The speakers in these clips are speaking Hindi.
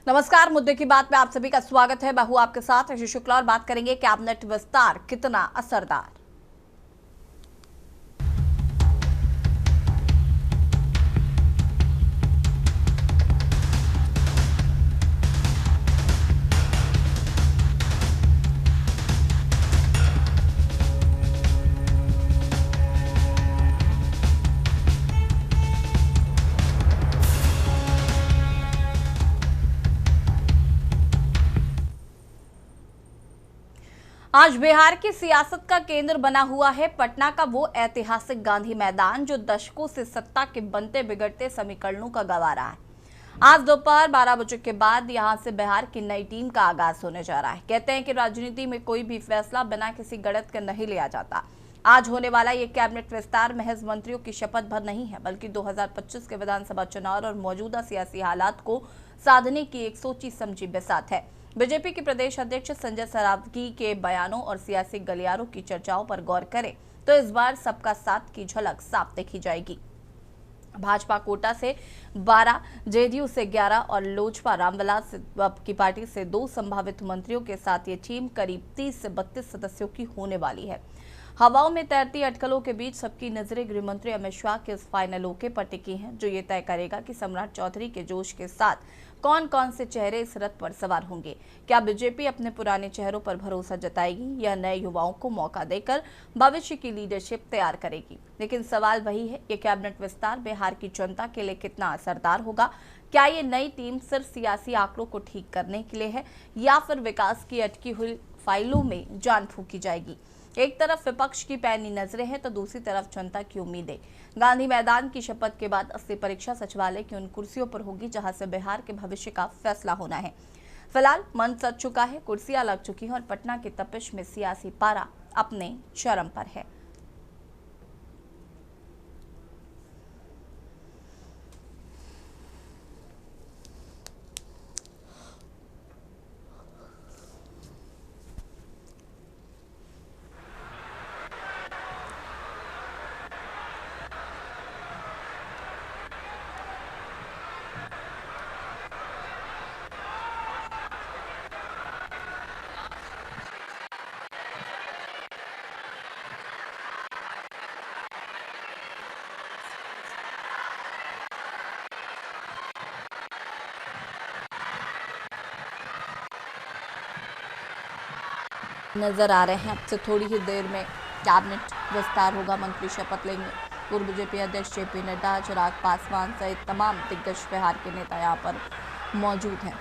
नमस्कार, मुद्दे की बात में आप सभी का स्वागत है। मैं हूं आपके साथ ऋषि शुक्ला और बात करेंगे कैबिनेट विस्तार कितना असरदार। आज बिहार की सियासत का केंद्र बना हुआ है पटना का वो ऐतिहासिक गांधी मैदान जो दशकों से सत्ता के बनते बिगड़ते समीकरणों का गवाह रहा है। आज दोपहर 12 बजे के बाद यहां से बिहार की नई टीम का आगाज होने जा रहा है। कहते हैं कि राजनीति में कोई भी फैसला बिना किसी गणित के नहीं लिया जाता। आज होने वाला ये कैबिनेट विस्तार महज मंत्रियों की शपथ भर नहीं है, बल्कि 2025 के विधानसभा चुनाव और मौजूदा सियासी हालात को साधने की एक सोची समझी बिसात है। बीजेपी के प्रदेश अध्यक्ष संजय सरावगी के बयानों और सियासी गलियारों की चर्चाओं पर गौर करें तो इस बार सबका साथ की झलक साफ देखी जाएगी। भाजपा कोटा से 12, जेडीयू से 11 और लोजपा रामविलास की पार्टी से 2 संभावित मंत्रियों के साथ ये टीम करीब 30 से 32 सदस्यों की होने वाली है। हवाओं में तैरती अटकलों के बीच सबकी नजरें गृह मंत्री अमित शाह के इस फाइनल ओके पर टिकी हैं, जो ये तय करेगा कि सम्राट चौधरी के जोश के साथ कौन कौन से चेहरे इस रथ पर सवार होंगे। क्या बीजेपी अपने पुराने चेहरों पर भरोसा जताएगी या नए युवाओं को मौका देकर भविष्य की लीडरशिप तैयार करेगी। लेकिन सवाल वही है, ये कैबिनेट विस्तार बिहार की जनता के लिए कितना असरदार होगा। क्या ये नई टीम सिर्फ सियासी आंकड़ों को ठीक करने के लिए है या फिर विकास की अटकी हुई फाइलों में जान फूकी जाएगी। एक तरफ विपक्ष की पैनी नजरें हैं तो दूसरी तरफ जनता की उम्मीदें। गांधी मैदान की शपथ के बाद असली परीक्षा सचिवालय की उन कुर्सियों पर होगी जहां से बिहार के भविष्य का फैसला होना है। फिलहाल मन सज चुका है, कुर्सियां लग चुकी हैं और पटना की तपिश में सियासी पारा अपने चरम पर है। नजर आ रहे हैं अब से थोड़ी ही देर में कैबिनेट विस्तार होगा, मंत्री शपथ लेंगे। पूर्व बीजेपी अध्यक्ष जेपी नड्डा, चिराग पासवान सहित तमाम दिग्गज बिहार के नेता यहाँ पर मौजूद हैं।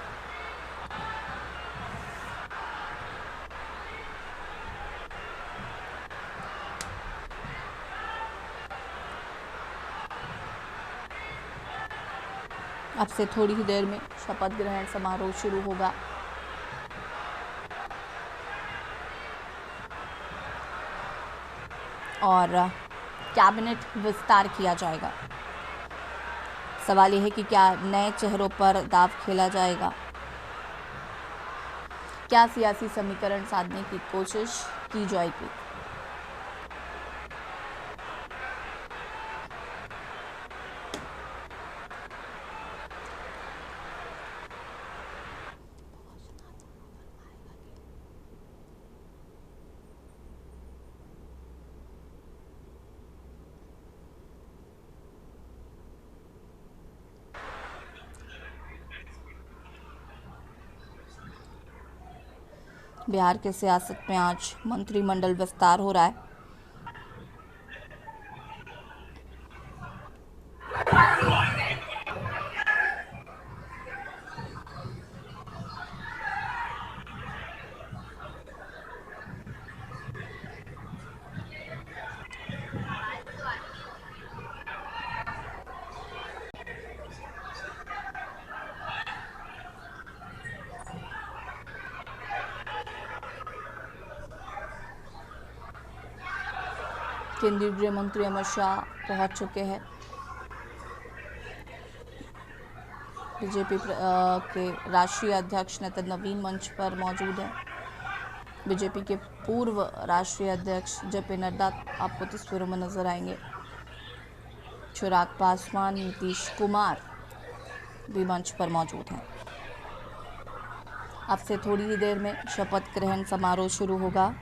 अब से थोड़ी ही देर में शपथ ग्रहण समारोह शुरू होगा। और कैबिनेट विस्तार किया जाएगा। सवाल यह है कि क्या नए चेहरों पर दाव खेला जाएगा, क्या सियासी समीकरण साधने की कोशिश की जाएगी। बिहार के सियासत में आज मंत्रिमंडल विस्तार हो रहा है। केंद्रीय गृह मंत्री अमित शाह पहुंच चुके हैं। बीजेपी के राष्ट्रीय अध्यक्ष नितिन नवीन मंच पर मौजूद हैं। बीजेपी के पूर्व राष्ट्रीय अध्यक्ष जेपी नड्डा आपको तस्वीरों में नजर आएंगे। चिराग पासवान, नीतीश कुमार भी मंच पर मौजूद हैं। अब से थोड़ी ही देर में शपथ ग्रहण समारोह शुरू होगा।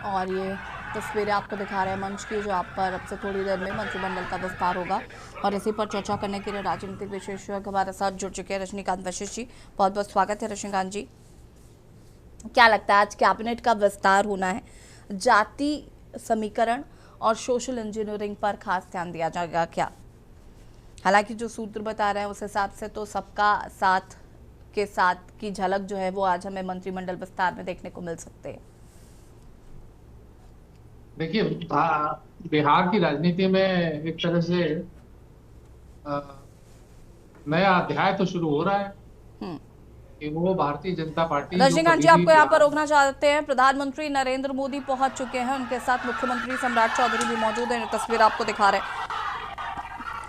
और ये तस्वीरें आपको दिखा रहे हैं मंच की, जो आप पर अब से थोड़ी देर में मंत्रिमंडल का विस्तार होगा। और इसी पर चर्चा करने के लिए राजनीतिक विशेषज्ञ हमारे साथ जुड़ चुके हैं रजनीकांत वशिष्ठ जी। बहुत बहुत स्वागत है रजनीकांत जी। क्या लगता है आज कैबिनेट का विस्तार होना है, जाति समीकरण और सोशल इंजीनियरिंग पर खास ध्यान दिया जाएगा क्या? हालांकि जो सूत्र बता रहे हैं उस हिसाब से तो सबका साथ के साथ की झलक जो है वो आज हमें मंत्रिमंडल विस्तार में देखने को मिल सकते हैं। देखिए, बिहार की राजनीति में एक तरह से नया अध्याय तो शुरू हो रहा है कि वो भारतीय जनता पार्टी रजनीकांत जी, आपको यहाँ पर रोकना चाहते हैं। प्रधानमंत्री नरेंद्र मोदी पहुंच चुके हैं, उनके साथ मुख्यमंत्री सम्राट चौधरी भी मौजूद हैं। तस्वीर आपको दिखा रहे हैं,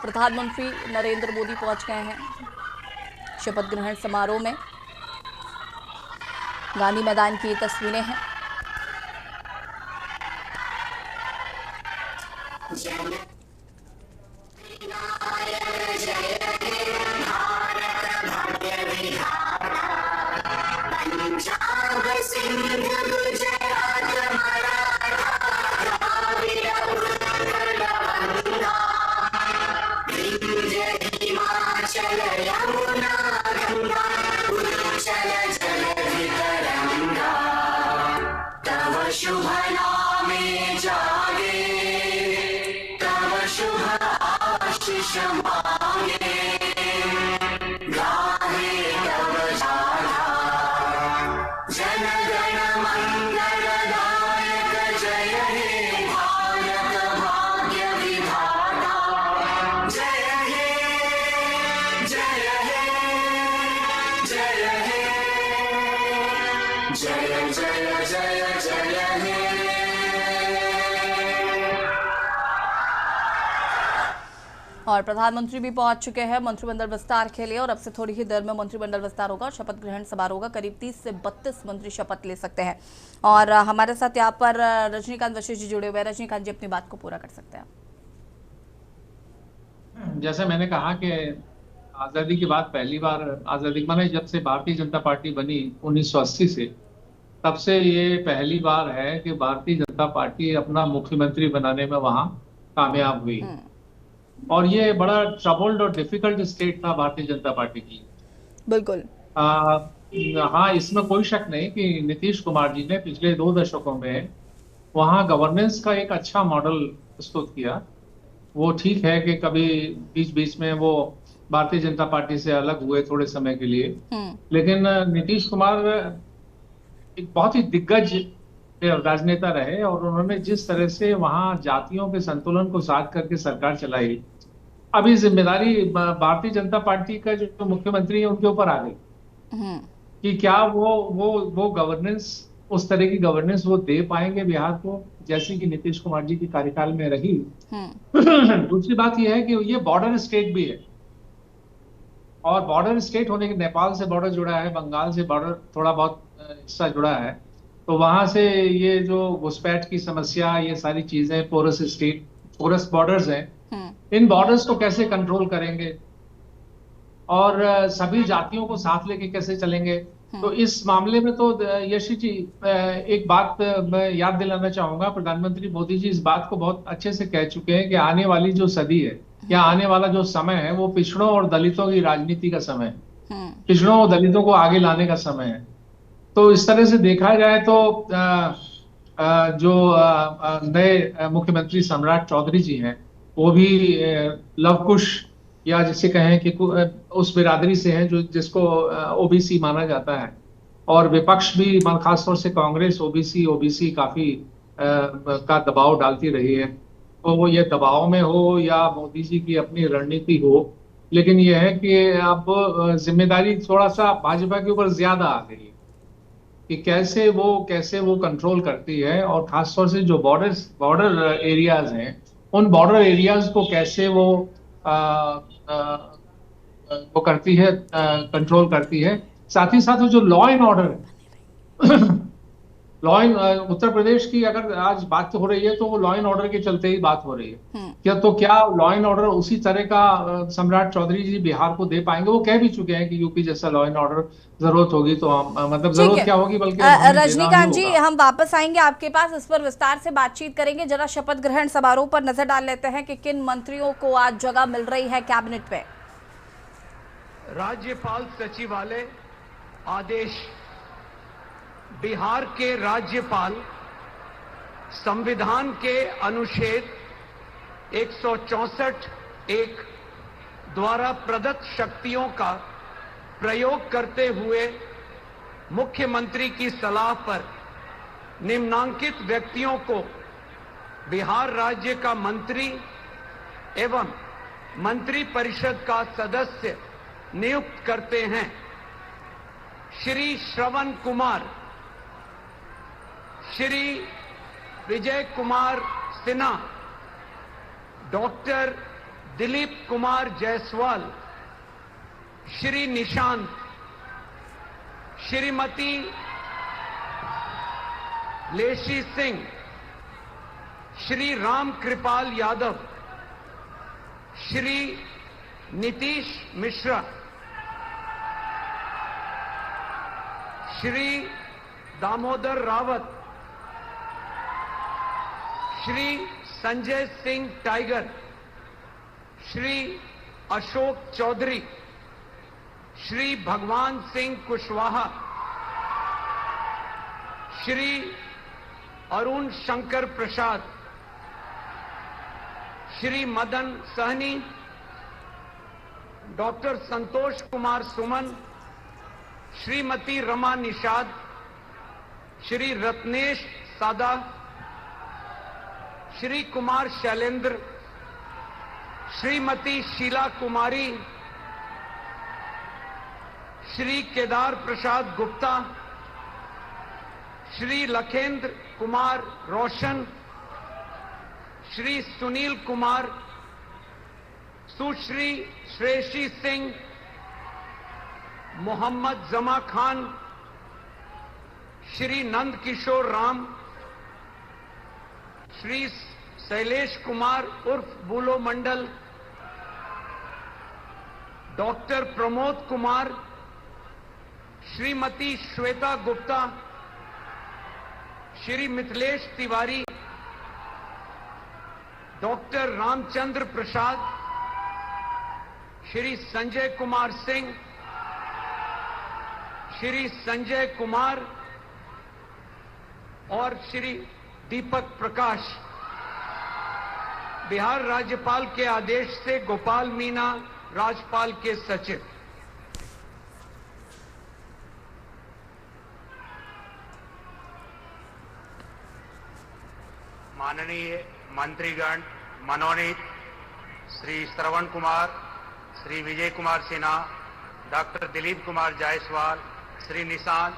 प्रधानमंत्री नरेंद्र मोदी पहुंच गए हैं शपथ ग्रहण समारोह में। गांधी मैदान की तस्वीरें हैं। शुभ नामे जागे, तव शुभ आशीष मांगे, गाहे तव गाथा, जन गण मंगल दायक, जय हे भारत भाग्य विधाता, जय हे जय हे जय हे जय जय जय जय हे। और प्रधानमंत्री भी पहुंच चुके हैं मंत्रिमंडल विस्तार के लिए, और अब से थोड़ी ही देर में मंत्रिमंडल विस्तार होगा और शपथ ग्रहण समारोह होगा। करीब 30 से 32 मंत्री शपथ ले सकते हैं। और हमारे साथ यहाँ पर रजनीकांत वशिष्ठ जी जुड़े हुए हैं। रजनीकांत जी, अपनी बात को पूरा कर सकते हैं। जैसे मैंने कहा कि आजादी के बाद पहली बार, आजादी माने जब से भारतीय जनता पार्टी बनी 1980 से, तब से ये पहली बार है कि भारतीय जनता पार्टी अपना मुख्यमंत्री बनाने में वहां कामयाब हुई। और ये बड़ा ट्रबल्ड और डिफिकल्ट स्टेट था भारतीय जनता पार्टी की। बिल्कुल। हाँ, इसमें कोई शक नहीं कि नीतीश कुमार जी ने पिछले 2 दशकों में वहाँ गवर्नेंस का एक अच्छा मॉडल प्रस्तुत किया। वो ठीक है कि कभी बीच बीच में वो भारतीय जनता पार्टी से अलग हुए थोड़े समय के लिए, लेकिन नीतीश कुमार एक बहुत ही दिग्गज राजनेता रहे और उन्होंने जिस तरह से वहाँ जातियों के संतुलन को साध करके सरकार चलाई, अभी जिम्मेदारी भारतीय जनता पार्टी का जो मुख्यमंत्री है उनके ऊपर आ गई हम्म। कि क्या वो गवर्नेंस, उस तरह की गवर्नेंस वो दे पाएंगे बिहार को जैसे कि नीतीश कुमार जी की कार्यकाल में रही। हम्म। दूसरी बात यह है कि ये बॉर्डर स्टेट भी है, और बॉर्डर स्टेट होने के नेपाल से बॉर्डर जुड़ा है, बंगाल से बॉर्डर थोड़ा बहुत हिस्सा जुड़ा है, तो वहां से ये जो घुसपैठ की समस्या, ये सारी चीजें, पोरस स्टेट, पोरस बॉर्डर्स हैं, हम्म। इन बॉर्डर्स को कैसे कंट्रोल करेंगे और सभी जातियों को साथ लेके कैसे चलेंगे। तो इस मामले में तो यशी जी, एक बात मैं याद दिलाना चाहूंगा, प्रधानमंत्री मोदी जी इस बात को बहुत अच्छे से कह चुके हैं कि आने वाली जो सदी है या आने वाला जो समय है वो पिछड़ों और दलितों की राजनीति का समय है, हम्म। पिछड़ों और दलितों को आगे लाने का समय है। तो इस तरह से देखा जाए तो जो नए मुख्यमंत्री सम्राट चौधरी जी हैं वो भी लवकुश, या जिसे कहें कि उस बिरादरी से हैं जो जिसको ओबीसी माना जाता है, और विपक्ष भी खासतौर से कांग्रेस ओबीसी ओबीसी काफी का दबाव डालती रही है। तो वो ये दबाव में हो या मोदी जी की अपनी रणनीति हो, लेकिन ये है कि अब जिम्मेदारी थोड़ा सा भाजपा के ऊपर ज्यादा आ गई है कि कैसे वो कंट्रोल करती है, और खासतौर से जो बॉर्डर एरियाज हैं उन बॉर्डर एरियाज को कैसे आ, आ, वो करती है, कंट्रोल करती है। साथ ही साथ वो जो लॉ एंड ऑर्डर है, लॉ एंड उत्तर प्रदेश की अगर आज बात हो रही है तो वो लॉ एंड ऑर्डर के चलते ही बात हो रही है। क्या लॉ एंड ऑर्डर उसी तरह का सम्राट चौधरी जी बिहार को दे पाएंगे? वो कह भी चुके हैं कि यूपी जैसा लॉ एंड ऑर्डर जरूरत होगी तो हम मतलब ठीक जरूरत है। क्या होगी बल्कि हमें देना ही रजनीकांत जी, होगा। हम वापस आएंगे आपके पास, इस पर विस्तार से बातचीत करेंगे। जरा शपथ ग्रहण समारोह पर नजर डाल लेते हैं कि किन मंत्रियों को आज जगह मिल रही है कैबिनेट में। राज्यपाल सचिवालय आदेश। बिहार के राज्यपाल संविधान के अनुच्छेद 164(1) द्वारा प्रदत्त शक्तियों का प्रयोग करते हुए मुख्यमंत्री की सलाह पर निम्नांकित व्यक्तियों को बिहार राज्य का मंत्री एवं मंत्री परिषद का सदस्य नियुक्त करते हैं। श्री श्रवण कुमार, श्री विजय कुमार सिन्हा, डॉक्टर दिलीप कुमार जायसवाल, श्री निशांत, श्रीमती लेशी सिंह, श्री राम कृपाल यादव, श्री नीतीश मिश्रा, श्री दामोदर रावत, श्री संजय सिंह टाइगर, श्री अशोक चौधरी, श्री भगवान सिंह कुशवाहा, श्री अरुण शंकर प्रसाद, श्री मदन सहनी, डॉक्टर संतोष कुमार सुमन, श्रीमती रमा निषाद, श्री रत्नेश सादा, श्री कुमार शैलेंद्र, श्रीमती शीला कुमारी, श्री केदार प्रसाद गुप्ता, श्री लखेंद्र कुमार रोशन, श्री सुनील कुमार, सुश्री श्रेयसी सिंह, मोहम्मद जमा खान, श्री नंद किशोर राम, श्री शैलेश कुमार उर्फ बुलो मंडल, डॉक्टर प्रमोद कुमार, श्रीमती श्वेता गुप्ता, श्री मिथिलेश तिवारी, डॉक्टर रामचंद्र प्रसाद, श्री संजय कुमार सिंह, श्री संजय कुमार और श्री दीपक प्रकाश। बिहार राज्यपाल के आदेश से गोपाल मीना राज्यपाल के सचिव। माननीय मंत्रीगण मनोनीत श्री श्रवण कुमार, श्री विजय कुमार सिन्हा, डॉक्टर दिलीप कुमार जायसवाल, श्री निशांत,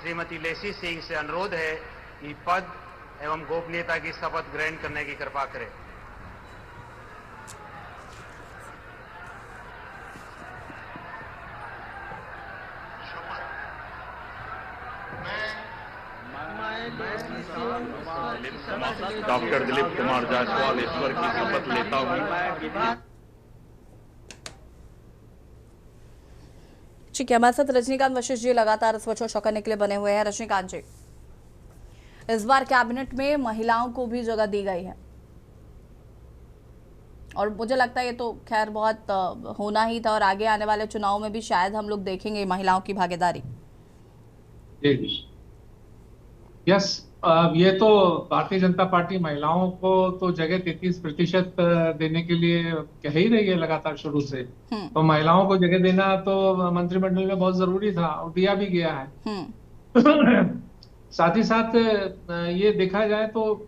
श्रीमती लेसी सिंह से अनुरोध है कि पद एवं गोपनीयता की शपथ ग्रहण करने की कृपा करें। डॉक्टर दिलीप कुमार जायसवाल ईश्वर की शपथ लेता हूँ। ठीक है, हमारे साथ रजनीकांत वशिष्ठ जी लगातार इस वचन चौंकाने के लिए बने हुए हैं। रजनीकांत जी, इस बार कैबिनेट में महिलाओं को भी जगह दी गई है और मुझे लगता है ये तो खैर बहुत होना ही था और आगे आने वाले चुनाव में भी शायद हम लोग देखेंगे महिलाओं की भागीदारी। यस, ये तो भारतीय जनता पार्टी महिलाओं को तो जगह 33% देने के लिए कह ही रही है लगातार शुरू से। तो महिलाओं को जगह देना तो मंत्रिमंडल में बहुत जरूरी था और दिया भी गया है। साथ ही साथ ये देखा जाए तो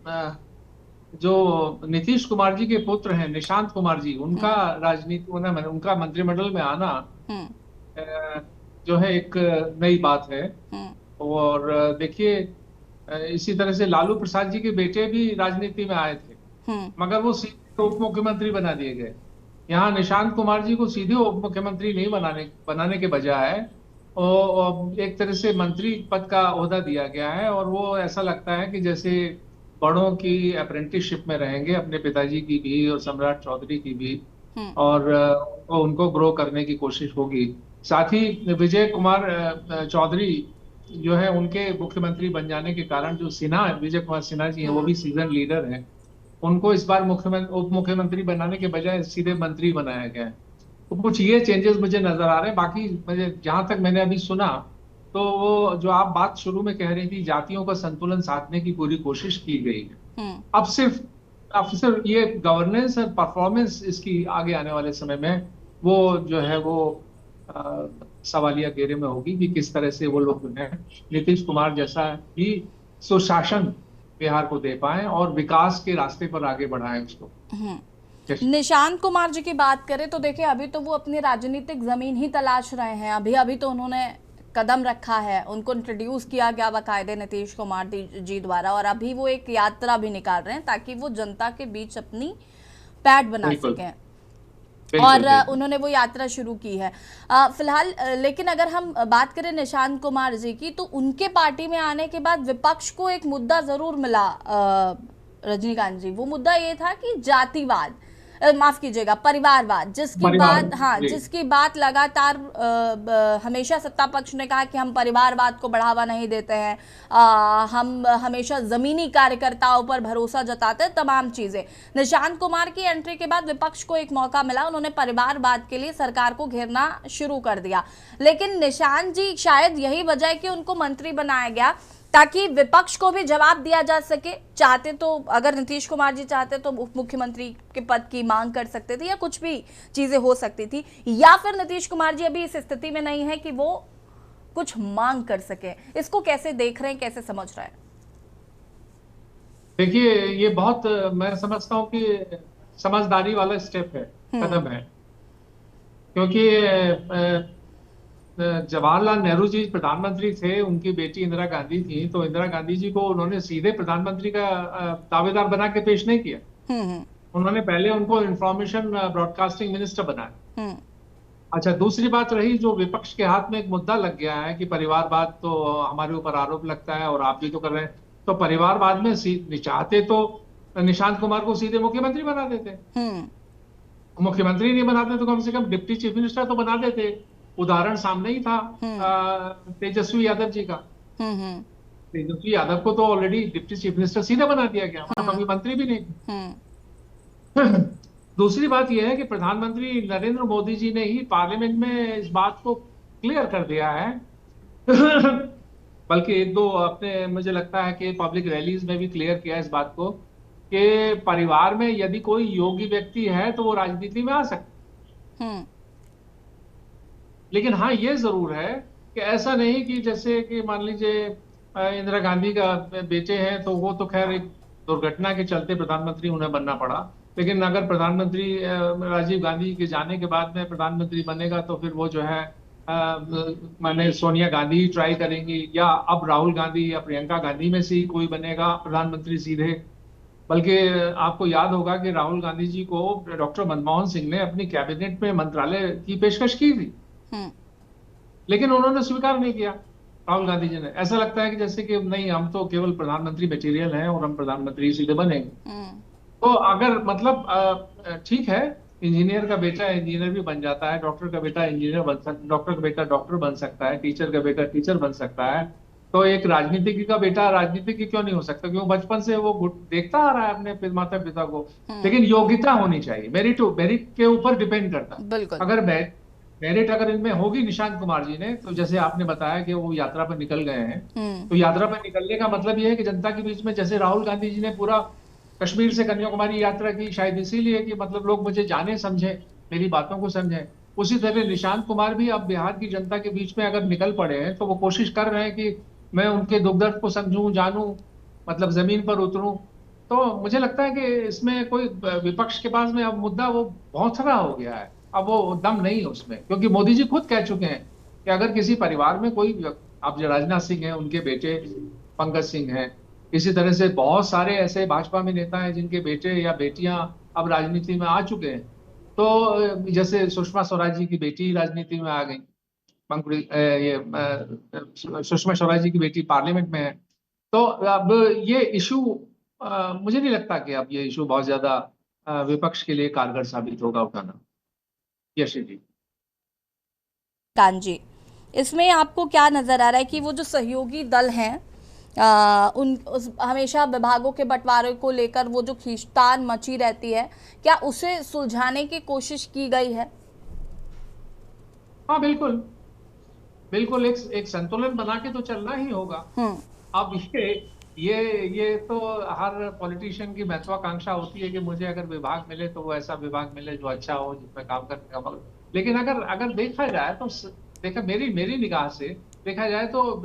जो नीतीश कुमार जी के पुत्र हैं निशांत कुमार जी, उनका राजनीति उनका मंत्रिमंडल में आना जो है एक नई बात है। और देखिए, इसी तरह से लालू प्रसाद जी के बेटे भी राजनीति में आए थे, मगर वो सीधे उप मुख्यमंत्री बना दिए गए। यहाँ निशांत कुमार जी को सीधे उप मुख्यमंत्री नहीं बनाने के बजाय एक तरह से मंत्री पद का ओहदा दिया गया है और वो ऐसा लगता है कि जैसे बड़ों की अप्रेंटिसशिप में रहेंगे, अपने पिताजी की भी और सम्राट चौधरी की भी, और उनको ग्रो करने की कोशिश होगी। साथ ही विजय कुमार चौधरी जो है उनके मुख्यमंत्री बन जाने के कारण जो विजय कुमार सिन्हा जी हैं, वो भी सीजन लीडर हैं, उनको इस बार उप मुख्यमंत्री बनाने के बजाय सीधे मंत्री बनाया गया है। तो कुछ ये चेंजेस मुझे नजर आ रहे हैं। बाकी मुझे जहां तक मैंने अभी सुना तो वो जो आप बात शुरू में कह रही थी, जातियों का संतुलन साधने की पूरी कोशिश की गई है। अब सिर्फ ये गवर्नेंस और परफॉर्मेंस इसकी आगे आने वाले समय में वो जो है वो सवालिया घेरे में होगी कि किस तरह से वो लोग जो है नीतीश कुमार जैसा ही सुशासन बिहार को दे पाए और विकास के रास्ते पर आगे बढ़ाएं उसको। निशांत कुमार जी की बात करें तो देखिए, अभी तो वो अपनी राजनीतिक जमीन ही तलाश रहे हैं। अभी तो उन्होंने कदम रखा है, उनको इंट्रोड्यूस किया गया बाकायदे नीतीश कुमार जी द्वारा, और अभी वो एक यात्रा भी निकाल रहे हैं ताकि वो जनता के बीच अपनी पैठ बना सकें, और उन्होंने वो यात्रा शुरू की है फिलहाल। लेकिन अगर हम बात करें निशांत कुमार जी की, तो उनके पार्टी में आने के बाद विपक्ष को एक मुद्दा जरूर मिला रजनीकांत जी। वो मुद्दा ये था कि जातिवाद, माफ कीजिएगा, परिवारवाद, जिसकी बात लगातार हमेशा सत्ता पक्ष ने कहा कि हम परिवारवाद को बढ़ावा नहीं देते हैं, हम हमेशा जमीनी कार्यकर्ताओं पर भरोसा जताते हैं, तमाम चीजें। निशांत कुमार की एंट्री के बाद विपक्ष को एक मौका मिला, उन्होंने परिवारवाद के लिए सरकार को घेरना शुरू कर दिया। लेकिन निशांत जी, शायद यही वजह है कि उनको मंत्री बनाया गया ताकि विपक्ष को भी जवाब दिया जा सके। चाहते तो, अगर नीतीश कुमार जी चाहते तो उप मुख्यमंत्री के पद की मांग कर सकते थे या कुछ भी चीजें हो सकती थी, या फिर नीतीश कुमार जी अभी इस स्थिति में नहीं है कि वो कुछ मांग कर सके। इसको कैसे देख रहे हैं, कैसे समझ रहे हैं? देखिए, ये बहुत मैं समझता हूँ कि समझदारी वाला स्टेप है, कदम है, क्योंकि जवाहरलाल नेहरू जी प्रधानमंत्री थे, उनकी बेटी इंदिरा गांधी थी, तो इंदिरा गांधी जी को उन्होंने सीधे प्रधानमंत्री का दावेदार बना के पेश नहीं किया। उन्होंने पहले उनको इंफॉर्मेशन ब्रॉडकास्टिंग मिनिस्टर बनाया। अच्छा, दूसरी बात रही, जो विपक्ष के हाथ में एक मुद्दा लग गया है कि परिवारवाद, तो हमारे ऊपर आरोप लगता है और आप भी तो कर रहे हैं, तो परिवारवाद में चाहते तो निशांत कुमार को सीधे मुख्यमंत्री बना देते, मुख्यमंत्री नहीं बनाते तो कम से कम डिप्टी चीफ मिनिस्टर तो बना देते। उदाहरण सामने ही था तेजस्वी यादव जी का। तेजस्वी यादव को तो ऑलरेडी डिप्टी चीफ मिनिस्टर सीधे बना दिया गया, कभी मंत्री भी नहीं। दूसरी बात यह है कि प्रधानमंत्री नरेंद्र मोदी जी ने ही पार्लियामेंट में इस बात को क्लियर कर दिया है बल्कि एक दो अपने, मुझे लगता है कि पब्लिक रैलीज में भी क्लियर किया इस बात को कि परिवार में यदि कोई योग्य व्यक्ति है तो वो राजनीति में आ सकता है। लेकिन हाँ, ये जरूर है कि ऐसा नहीं कि जैसे कि मान लीजिए इंदिरा गांधी का बेटे हैं तो वो तो खैर एक दुर्घटना के चलते प्रधानमंत्री उन्हें बनना पड़ा, लेकिन अगर प्रधानमंत्री राजीव गांधी के जाने के बाद में प्रधानमंत्री बनेगा तो फिर वो जो है माने सोनिया गांधी ही ट्राई करेंगी, या अब राहुल गांधी या प्रियंका गांधी में से ही कोई बनेगा प्रधानमंत्री सीधे। बल्कि आपको याद होगा कि राहुल गांधी जी को डॉक्टर मनमोहन सिंह ने अपनी कैबिनेट में मंत्रालय की पेशकश की थी, हम्म। लेकिन उन्होंने स्वीकार नहीं किया राहुल गांधी जी ने। ऐसा लगता है कि जैसे कि नहीं, हम तो केवल प्रधानमंत्री मटेरियल हैं और हम प्रधानमंत्री सीधे बनेंगे। हम्म। तो अगर मतलब ठीक है, इंजीनियर का बेटा इंजीनियर भी बन जाता है, डॉक्टर का बेटा इंजीनियर बन सकता, डॉक्टर का बेटा डॉक्टर बन सकता है, टीचर का बेटा टीचर बन सकता है, तो एक राजनीतिज्ञ का बेटा राजनीतिज्ञ क्यों नहीं हो सकता? क्यों बचपन से वो देखता आ रहा है अपने माता पिता को। लेकिन योग्यता होनी चाहिए, मेरिट के ऊपर डिपेंड करता है। बिल्कुल। अगर मेरिट अगर इनमें होगी निशांत कुमार जी ने, तो जैसे आपने बताया कि वो यात्रा पर निकल गए हैं, तो यात्रा पर निकलने का मतलब ये है कि जनता के बीच में, जैसे राहुल गांधी जी ने पूरा कश्मीर से कन्याकुमारी यात्रा की, शायद इसीलिए कि मतलब लोग मुझे जाने, समझे, मेरी बातों को समझे, उसी तरह निशांत कुमार भी अब बिहार की जनता के बीच में अगर निकल पड़े हैं तो वो कोशिश कर रहे हैं कि मैं उनके दुख दर्द को समझूं, जानूं, मतलब जमीन पर उतरूं। तो मुझे लगता है कि इसमें कोई विपक्ष के पास में अब मुद्दा वो भौंथरा हो गया है, अब वो दम नहीं है उसमें, क्योंकि मोदी जी खुद कह चुके हैं कि अगर किसी परिवार में कोई, अब जो राजनाथ सिंह है उनके बेटे पंकज सिंह हैं, इसी तरह से बहुत सारे ऐसे भाजपा में नेता हैं जिनके बेटे या बेटियां अब राजनीति में आ चुके हैं। तो जैसे सुषमा स्वराज जी की बेटी राजनीति में आ गई, सुषमा स्वराज जी की बेटी पार्लियामेंट में है। तो अब ये इशू, मुझे नहीं लगता कि अब ये इशू बहुत ज्यादा विपक्ष के लिए कारगर साबित होगा उठाना। यश जी। कांजी, इसमें आपको क्या नजर आ रहा है कि वो जो सहयोगी दल हैं, हमेशा विभागों के बंटवारे को लेकर वो जो खींचतान मची रहती है, क्या उसे सुलझाने की कोशिश की गई है? हाँ बिल्कुल, बिल्कुल एक संतुलन बना के तो चलना ही होगा। अब ये तो हर पॉलिटिशियन की महत्वाकांक्षा होती है कि मुझे अगर विभाग मिले तो वो ऐसा विभाग मिले जो अच्छा हो, जिसमें काम करने का मौका। लेकिन अगर देखा जाए तो मेरी निगाह से देखा जाए तो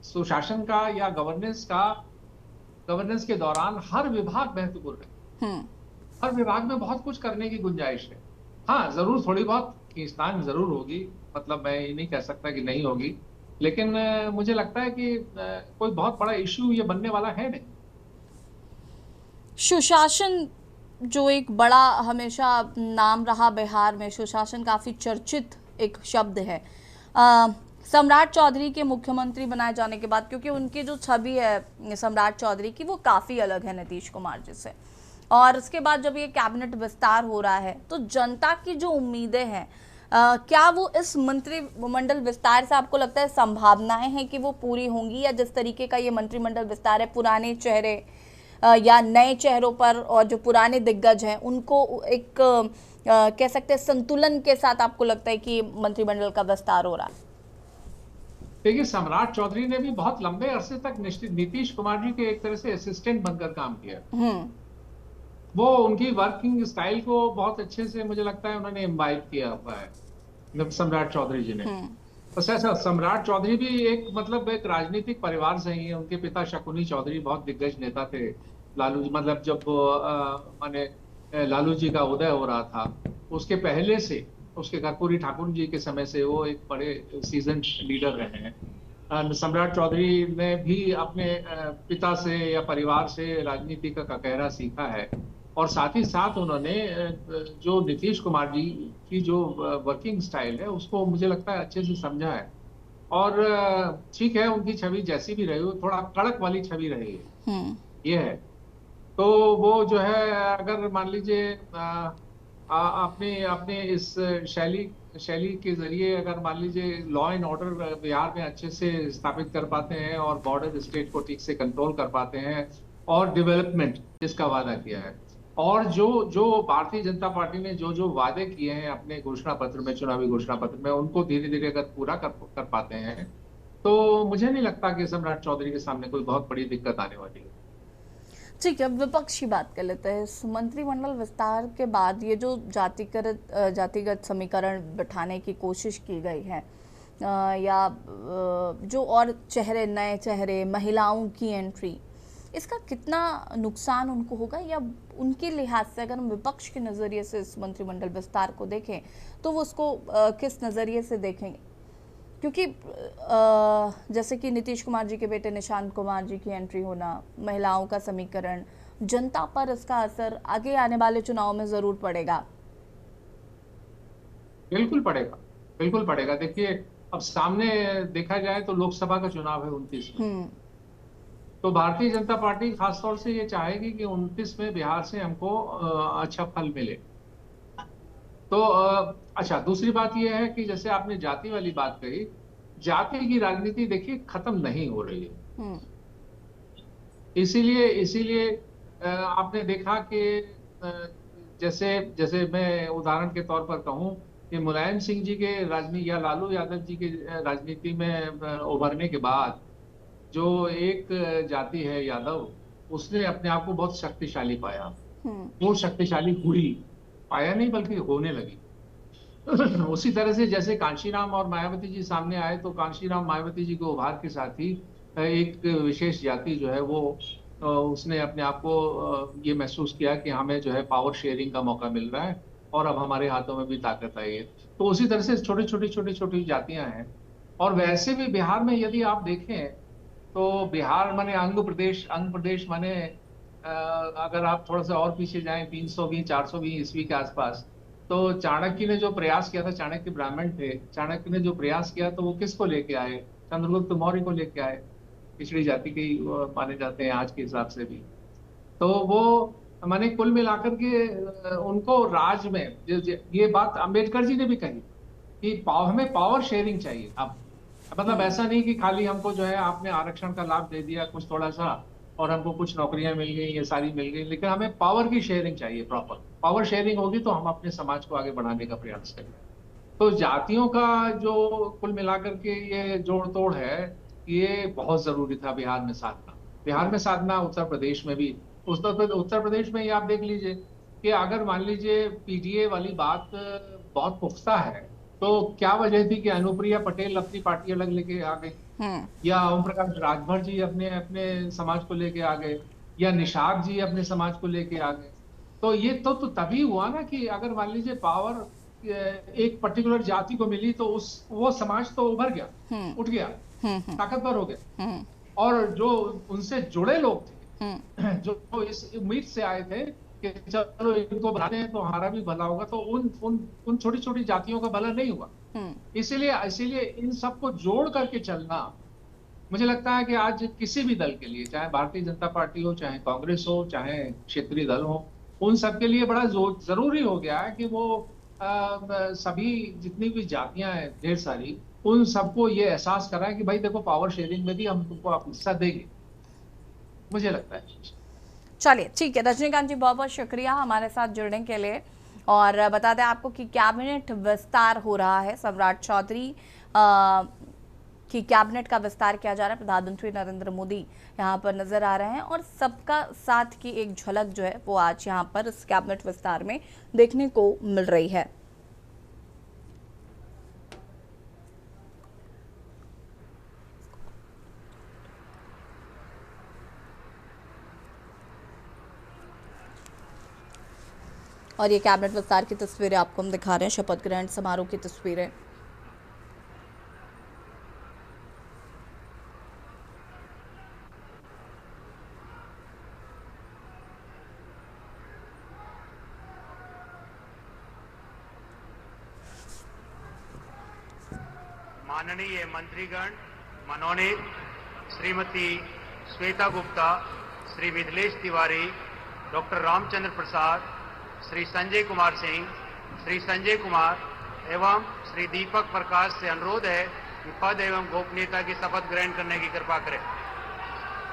सुशासन का या गवर्नेंस के दौरान हर विभाग महत्वपूर्ण है। हर विभाग में बहुत कुछ करने की गुंजाइश है। हाँ, जरूर थोड़ी बहुत खींचतान जरूर होगी, मतलब मैं ये नहीं कह सकता कि नहीं होगी, लेकिन मुझे लगता है कि कोई बहुत बड़ा इश्यू ये बनने वाला है नहीं। सुशासन जो एक बड़ा हमेशा नाम रहा बिहार में, सुशासन काफी चर्चित एक शब्द है। सम्राट चौधरी के मुख्यमंत्री बनाए जाने के बाद, क्योंकि उनकी जो छवि है सम्राट चौधरी की वो काफी अलग है नीतीश कुमार जी से, और उसके बाद जब ये कैबिनेट विस्तार हो रहा है तो जनता की जो उम्मीदें हैं, क्या वो इस मंत्रिमंडल विस्तार से आपको लगता है संभावनाएं हैं कि वो पूरी होंगी, या जिस तरीके का ये मंत्रिमंडल विस्तार है, पुराने चेहरे या नए चेहरों पर, और जो पुराने दिग्गज हैं उनको एक कह सकते हैं संतुलन के साथ आपको लगता है कि मंत्रिमंडल का विस्तार हो रहा है? देखिए, सम्राट चौधरी ने भी बहुत लंबे अरसे तक नीतीश कुमार जी के एक तरह से असिस्टेंट बनकर काम किया। वो उनकी वर्किंग स्टाइल को बहुत अच्छे से मुझे लगता है उन्होंने इम्बाइब किया हुआ है सम्राट चौधरी जी ने। तो ऐसा सम्राट चौधरी भी एक एक राजनीतिक परिवार से ही है। उनके पिता शकुनी चौधरी बहुत दिग्गज नेता थे। लालू जी, मतलब जब माने लालू जी का उदय हो रहा था उसके पहले से, उसके कर्पूरी ठाकुर जी के समय से वो एक बड़े सीजन लीडर रहे हैं। सम्राट चौधरी ने भी अपने पिता से या परिवार से राजनीति का ककहरा सीखा है, और साथ ही साथ उन्होंने जो नीतीश कुमार जी की जो वर्किंग स्टाइल है उसको मुझे लगता है अच्छे से समझा है। और ठीक है, उनकी छवि जैसी भी रही हो, थोड़ा कड़क वाली छवि रही है, ये है। तो वो जो है, अगर मान लीजिए अपने इस शैली के जरिए अगर मान लीजिए लॉ एंड ऑर्डर बिहार में अच्छे से स्थापित कर पाते हैं और बॉर्डर स्टेट को ठीक से कंट्रोल कर पाते हैं, और डेवलपमेंट जिसका वादा किया है, और जो भारतीय जनता पार्टी ने जो वादे किए हैं अपने घोषणा पत्र में, चुनावी घोषणा पत्र में, उनको धीरे धीरे अगर पूरा कर पाते हैं तो मुझे नहीं लगता कि सम्राट चौधरी के सामने कोई बहुत बड़ी दिक्कत आने वाली है। ठीक है, विपक्ष की बात कर लेते हैं। मंत्रिमंडल विस्तार के बाद ये जो जातिगत समीकरण बिठाने की कोशिश की गई है, या जो और चेहरे, नए चेहरे, महिलाओं की एंट्री, इसका कितना नुकसान उनको होगा, या उनके लिहाज से अगर हम विपक्ष के नज़रिए से इस मंत्रिमंडल विस्तार को देखें तो वो उसको किस नज़रिए से देखेंगे? क्योंकि जैसे कि नीतीश कुमार जी के बेटे निशांत कुमार जी की एंट्री होना, महिलाओं का समीकरण, जनता पर इसका असर आगे आने वाले चुनाव में ज़रूर पड़ेगा। बिल्कुल पड़ेगा, बिल्कुल पड़ेगा। देखिए, अब सामने देखा जाए तो लोकसभा का चुनाव है 29 में, तो भारतीय जनता पार्टी खासतौर से ये चाहेगी कि 29 में बिहार से हमको अच्छा फल मिले। तो अच्छा, दूसरी बात यह है कि जैसे आपने जाति वाली बात कही, जाति की राजनीति देखिए खत्म नहीं हो रही है। इसीलिए आपने देखा कि जैसे जैसे मैं उदाहरण के तौर पर कहूं कि मुलायम सिंह जी के राजनीति या लालू यादव जी के राजनीति में उभरने के बाद जो एक जाति है यादव, उसने अपने आप को बहुत शक्तिशाली पाया। वो शक्तिशाली हुई, पाया नहीं बल्कि होने लगी। उसी तरह से जैसे कांशीराम और मायावती जी सामने आए तो कांशीराम मायावती जी को उभार के साथ ही एक विशेष जाति जो है वो उसने अपने आप को ये महसूस किया कि हमें जो है पावर शेयरिंग का मौका मिल रहा है और अब हमारे हाथों में भी ताकत आई है। तो उसी तरह से छोटी छोटी जातियां हैं। और वैसे भी बिहार में यदि आप देखें तो बिहार माने अंग प्रदेश माने अगर आप थोड़ा सा और पीछे जाएं 320 420 ईस्वी के आसपास, तो चाणक्य ने जो प्रयास किया था, चाणक्य ब्राह्मण थे, चाणक्य ने जो प्रयास किया तो वो किसको लेके आए? चंद्रगुप्त मौर्य को लेके आए। पिछड़ी जाति के माने जाते हैं आज के हिसाब से भी। तो वो माने कुल मिलाकर के उनको राज में ये बात अंबेडकर जी ने भी कही कि हमें पावर शेयरिंग चाहिए। अब मतलब ऐसा नहीं कि खाली हमको जो है आपने आरक्षण का लाभ दे दिया कुछ थोड़ा सा और हमको कुछ नौकरियां मिल गई, ये सारी मिल गई, लेकिन हमें पावर की शेयरिंग चाहिए। प्रॉपर पावर शेयरिंग होगी तो हम अपने समाज को आगे बढ़ाने का प्रयास करेंगे। तो जातियों का जो कुल मिलाकर के ये जोड़ तोड़ है, ये बहुत जरूरी था बिहार में साधना। बिहार में साधना, उत्तर प्रदेश में भी। उत्तर प्रदेश में ये आप देख लीजिए कि अगर मान लीजिए पीडीए वाली बात बहुत पुख्ता है तो क्या वजह थी कि अनुप्रिया पटेल अपनी पार्टी अलग लेके आ गई, या ओम प्रकाश राजभर जी अपने अपने समाज को लेके आ गए, या निषाद जी अपने समाज को लेके आ गए। तो ये तो तभी हुआ ना कि अगर मान लीजिए पावर एक पर्टिकुलर जाति को मिली तो वो समाज तो उभर गया, उठ गया, ताकतवर हो गया। और जो उनसे जुड़े लोग थे, जो इस उम्मीद से आए थे कि चलो इनको बनाते हैं तो हमारा भी भला होगा, तो उन छोटी छोटी जातियों का भला नहीं हुआ। इसीलिए इन सबको जोड़ करके चलना, मुझे लगता है कि आज किसी भी दल के लिए, चाहे भारतीय जनता पार्टी हो, चाहे कांग्रेस हो, चाहे क्षेत्रीय दल हो, उन सबके लिए बड़ा जरूरी हो गया है कि वो सभी जितनी भी जातियां हैं ढेर सारी, उन सबको ये एहसास कराएं कि भाई देखो पावर शेयरिंग में भी हम तुमको आप हिस्सा देंगे। मुझे लगता है। चलिए ठीक है, रजनीकांत जी बहुत बहुत शुक्रिया हमारे साथ जुड़ने के लिए। और बता दें आपको कि कैबिनेट विस्तार हो रहा है, सम्राट चौधरी की कैबिनेट का विस्तार किया जा रहा है। प्रधानमंत्री नरेंद्र मोदी यहाँ पर नजर आ रहे हैं और सबका साथ की एक झलक जो है वो आज यहाँ पर इस कैबिनेट विस्तार में देखने को मिल रही है। और ये कैबिनेट विस्तार की तस्वीरें आपको हम दिखा रहे हैं, शपथ ग्रहण समारोह की तस्वीरें। माननीय मंत्रीगण मनोनीत श्रीमती श्वेता गुप्ता, श्री मिथिलेश तिवारी, डॉक्टर रामचंद्र प्रसाद, श्री संजय कुमार सिंह, श्री संजय कुमार एवं श्री दीपक प्रकाश से अनुरोध है कि पद एवं गोपनीयता की शपथ ग्रहण करने की कृपा करें।